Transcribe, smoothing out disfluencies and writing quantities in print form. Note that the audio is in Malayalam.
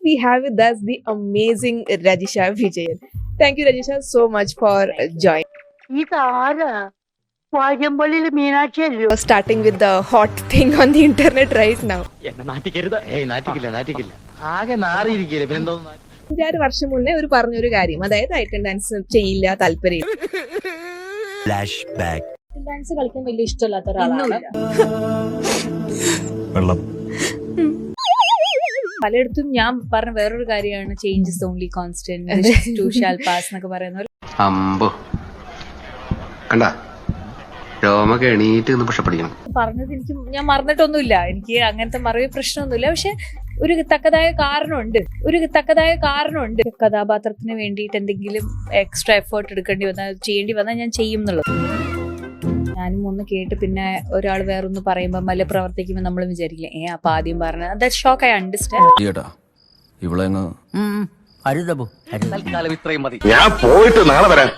we have with us the amazing Rajisha Vijayan. Thank you, Rajisha, so much for joining. ഇതാരാ വാര്യമ്പള്ളിയിൽ മീനാക്ഷിയല്ലോ. Starting with the hot thing on the internet right now. എന്നെ നാട്ടിക്കരുത്. നാറ്റിക്കില്ല. ആകെ നാറിയിരിക്കില്ല. പിന്നെന്തോ 5-6 വർഷം മുന്നേ ഒരു പറഞ്ഞൊരു കാര്യം, അതായത് ഐറ്റം ഡാൻസ് ചെയ്യില്ല, താല്പര്യം ഡാൻസ് കളിക്കാൻ വലിയ ഇഷ്ടമില്ലാത്ത ഒരാളാണ്. പലയിടത്തും ഞാൻ പറഞ്ഞ വേറൊരു കാര്യമാണ് changes only constant too shall pass എന്നൊക്കെ പറയുന്ന അമ്പോ കണ്ട രോമൊക്കെ എണീറ്റ് പക്ഷെ പഠിക്കണം പറഞ്ഞത് ഞാൻ മറന്നിട്ടൊന്നുമില്ല. എനിക്ക് അങ്ങനത്തെ മറവി പ്രശ്നമൊന്നുമില്ല. പക്ഷെ ഒരു തക്കതായ കാരണമുണ്ട്. കഥാപാത്രത്തിന് വേണ്ടിയിട്ട് എന്തെങ്കിലും എക്സ്ട്രാ എഫേർട്ട് ചെയ്യേണ്ടി വന്നാൽ ഞാൻ ചെയ്യും എന്നുള്ളത്. ഞാനും ഒന്ന് കേട്ട് പിന്നെ ഒരാൾ വേറൊന്ന് പറയുമ്പോൾ മല്ല പ്രവർത്തിക്കുമ്പോൾ നമ്മൾ വിചാരിക്കില്ലേ അപ്പൊ ആദ്യം പറഞ്ഞത് ദാറ്റ് ഷോക്ക് ഐ അണ്ടർസ്റ്റാൻഡ്. തൽക്കാലം ഇത്രയും മതി. ഞാൻ പോയിട്ട് നാളെ വരാം.